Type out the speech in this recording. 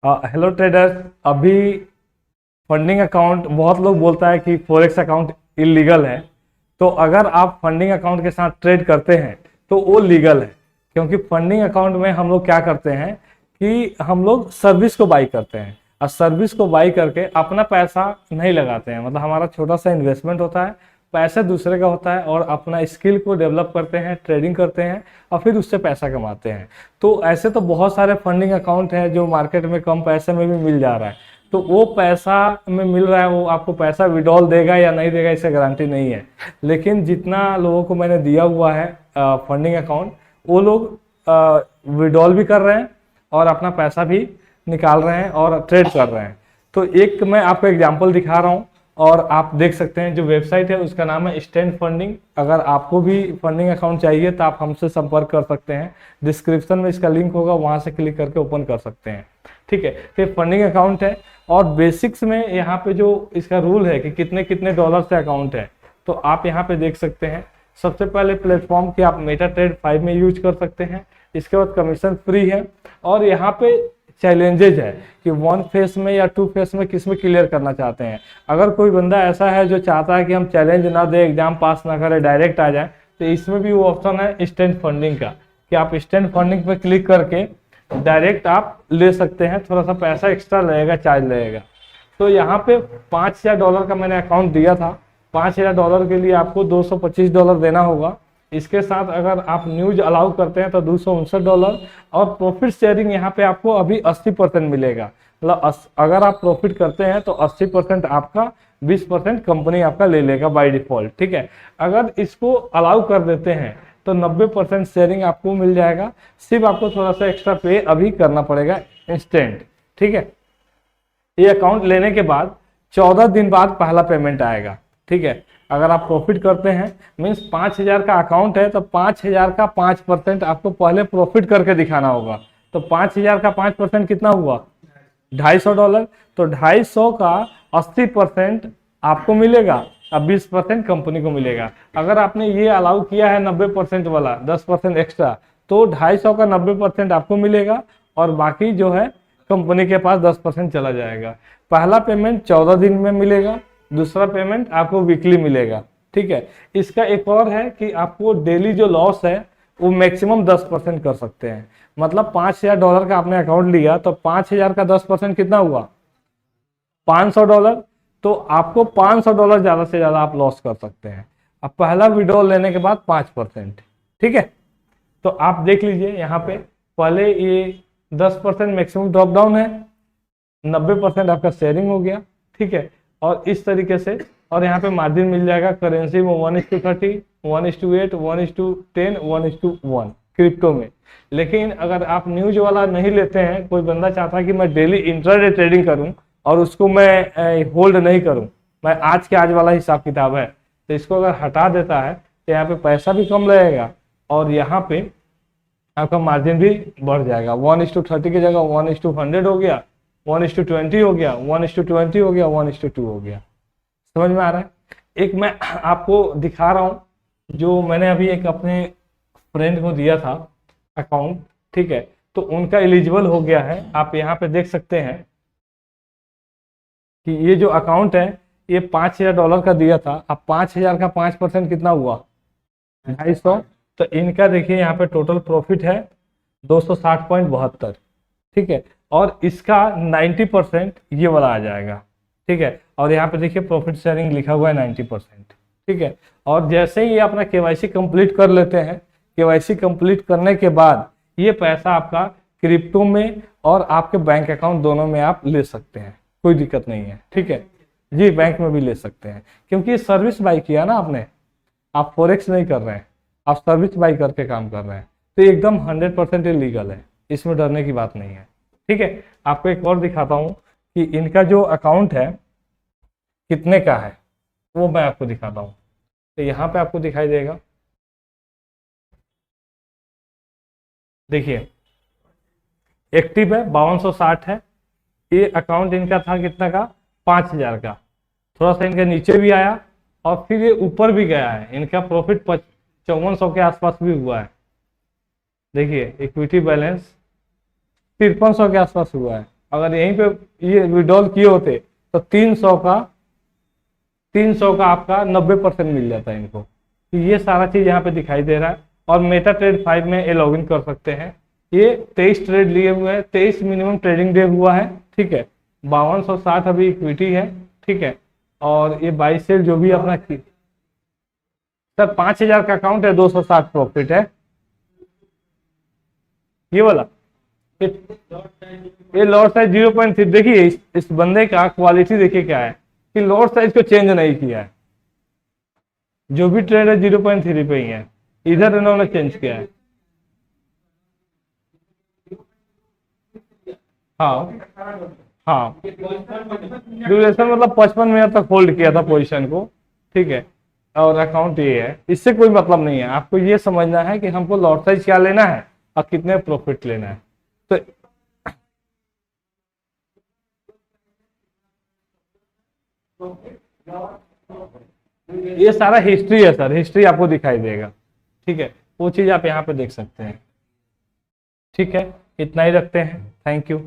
Hello traders. अभी funding account बहुत लोग बोलता है कि फॉरेक्स अकाउंट इलीगल है। तो अगर आप फंडिंग अकाउंट के साथ ट्रेड करते हैं तो वो लीगल है, क्योंकि फंडिंग अकाउंट में हम लोग क्या करते हैं कि हम लोग सर्विस को बाई करते हैं, और सर्विस को बाई करके अपना पैसा नहीं लगाते हैं। मतलब हमारा छोटा सा इन्वेस्टमेंट होता है, पैसा दूसरे का होता है, और अपना स्किल को डेवलप करते हैं, ट्रेडिंग करते हैं और फिर उससे पैसा कमाते हैं। तो ऐसे तो बहुत सारे फंडिंग अकाउंट हैं जो मार्केट में कम पैसे में भी मिल जा रहा है। तो वो पैसा में मिल रहा है, वो आपको पैसा विड्रॉल देगा या नहीं देगा इससे गारंटी नहीं है। लेकिन जितना लोगों को मैंने दिया हुआ है फंडिंग अकाउंट, वो लोग विड्रॉल भी कर रहे हैं और अपना पैसा भी निकाल रहे हैं और ट्रेड कर रहे हैं। तो एक मैं आपको एग्जांपल दिखा रहा हूँ और आप देख सकते हैं। जो वेबसाइट है उसका नाम है स्टैंड फंडिंग। अगर आपको भी फंडिंग अकाउंट चाहिए तो आप हमसे संपर्क कर सकते हैं, डिस्क्रिप्शन में इसका लिंक होगा, वहां से क्लिक करके ओपन कर सकते हैं। ठीक है, तो फंडिंग अकाउंट है और बेसिक्स में यहाँ पे जो इसका रूल है कि कितने कितने डॉलर से अकाउंट है, तो आप यहाँ पे देख सकते हैं। सबसे पहले प्लेटफॉर्म की आप मेटाट्रेड 5 में यूज कर सकते हैं। इसके बाद कमीशन फ्री है, और यहाँ पे चैलेंजेज है कि 1 फेस में या 2 फेस में किस में क्लियर करना चाहते हैं। अगर कोई बंदा ऐसा है जो चाहता है कि हम चैलेंज ना दे, एग्जाम पास ना करें, डायरेक्ट आ जाए, तो इसमें भी वो ऑप्शन है स्टैंड फंडिंग का, कि आप स्टैंड फंडिंग पे क्लिक करके डायरेक्ट आप ले सकते हैं। थोड़ा सा पैसा एक्स्ट्रा लगेगा, चार्ज लगेगा। तो यहाँ पे $5000 का मैंने अकाउंट दिया था। $5000 के लिए आपको $225 देना होगा। इसके साथ अगर आप न्यूज अलाउ करते हैं तो $259, और प्रॉफिट शेयरिंग यहाँ पे आपको अभी 80% मिलेगा। मतलब अगर आप प्रॉफिट करते हैं तो 80% आपका, 20% कंपनी आपका ले लेगा बाय डिफॉल्ट। ठीक है, अगर इसको अलाउ कर देते हैं तो 90% शेयरिंग आपको मिल जाएगा। सिर्फ आपको थोड़ा सा एक्स्ट्रा पे अभी करना पड़ेगा इंस्टेंट। ठीक है, ये अकाउंट लेने के बाद 14 दिन बाद पहला पेमेंट आएगा। ठीक है, अगर आप प्रॉफिट करते हैं, मीन्स 5000 का अकाउंट है तो 5000 का 5% आपको पहले प्रॉफिट करके दिखाना होगा। तो 5000 का 5% कितना हुआ? $250। तो 250 का 80% आपको मिलेगा और 20% कंपनी को मिलेगा। अगर आपने ये अलाउ किया है 90% वाला, 10% एक्स्ट्रा, तो 250 का 90% आपको मिलेगा और बाकी जो है कंपनी के पास 10% चला जाएगा। पहला पेमेंट 14 दिन में मिलेगा, दूसरा पेमेंट आपको वीकली मिलेगा। ठीक है, इसका एक और है कि आपको डेली जो लॉस है वो मैक्सिमम 10% कर सकते हैं। मतलब $5000 का आपने अकाउंट लिया तो 5000 का 10% कितना हुआ? $500। तो आपको $500 ज्यादा से ज्यादा आप लॉस कर सकते हैं। अब पहला विड्रॉल लेने के बाद 5%। ठीक है, तो आप देख लीजिए यहाँ पे पहले ये 10% मैक्सिमम ड्रॉप डाउन है, 90% आपका शेयरिंग हो गया। ठीक है, और इस तरीके से, और यहाँ पे मार्जिन मिल जाएगा करेंसी में 1:30, 1:8, 1:10, 1:1 क्रिप्टो में। लेकिन अगर आप न्यूज वाला नहीं लेते हैं, कोई बंदा चाहता है कि मैं डेली इंट्राडे ट्रेडिंग करूं और उसको मैं होल्ड नहीं करूं, मैं आज के आज वाला हिसाब किताब है, तो इसको अगर हटा देता है तो यहाँ पे पैसा भी कम लगेगा और यहाँ पे आपका मार्जिन भी बढ़ जाएगा। 1:30 की जगह 1:100 हो गया, 1:20 हो गया, 1:20 हो गया, 1:2 हो गया। समझ में आ रहा है? एक मैं आपको दिखा रहा हूं, जो मैंने अभी एक अपने फ्रेंड को दिया था अकाउंट। ठीक है, तो उनका एलिजिबल हो गया है। आप यहाँ पे देख सकते हैं कि ये जो अकाउंट है ये $5000 का दिया था। अब 5000 का 5% कितना हुआ? 250। तो इनका देखिए यहाँ पे टोटल प्रॉफिट है 260.72। ठीक है, और इसका 90% ये वाला आ जाएगा। ठीक है, और यहाँ पे देखिए प्रॉफिट शेयरिंग लिखा हुआ है 90%। ठीक है, और जैसे ही ये अपना केवाईसी कंप्लीट कर लेते हैं, केवाईसी कंप्लीट करने के बाद ये पैसा आपका क्रिप्टो में और आपके बैंक अकाउंट दोनों में आप ले सकते हैं, कोई दिक्कत नहीं है। ठीक है जी, बैंक में भी ले सकते हैं, क्योंकि सर्विस बाई किया ना आपने, आप फॉरेक्स नहीं कर रहे हैं, आप सर्विस बाई करके काम कर रहे हैं। तो एकदम 100% लीगल है, इसमें डरने की बात नहीं है। ठीक है, आपको एक और दिखाता हूं कि इनका जो अकाउंट है कितने का है, वो मैं आपको दिखाता हूं। तो यहाँ पे आपको दिखाई देगा, देखिए एक्टिव है 5260 है। ये अकाउंट इनका था कितना का? 5000 का। थोड़ा सा इनके नीचे भी आया और फिर ये ऊपर भी गया है। इनका प्रॉफिट 5400 के आसपास भी हुआ है। देखिए इक्विटी बैलेंस 5300 के आसपास हुआ है अगर यहीं पे ये विड्रॉल किए होते तो 300 का आपका 90% मिल जाता है इनको। तो ये सारा चीज यहाँ पे दिखाई दे रहा है। और मेटा ट्रेड 5 में ये लॉग इन कर सकते हैं। ये 23 ट्रेड लिए हुए हैं, 23 मिनिमम ट्रेडिंग डे हुआ है, ठीक है। 5260 अभी इक्विटी है, ठीक है। और ये 22 सेल जो भी अपना सर 5000 का अकाउंट है, 260 प्रॉफिट है ये वाला। ये लॉट साइज 0.3। देखिए इस बंदे का क्वालिटी देखिए क्या है कि लॉट साइज को चेंज नहीं किया है। जो भी ट्रेड है 0.3 पे ही है, इधर इन्होंने चेंज किया है। हाँ हाँ, ड्यूरेशन मतलब 55 मिनट तक होल्ड किया था पोजीशन को, ठीक है। और अकाउंट ये है, इससे कोई मतलब नहीं है। आपको ये समझना है कि हमको लॉट साइज क्या लेना है और कितने प्रॉफिट लेना है। तो ये सारा हिस्ट्री है सर, हिस्ट्री आपको दिखाई देगा, ठीक है। वो चीज आप यहाँ पे देख सकते हैं, ठीक है। इतना ही रखते हैं, थैंक यू।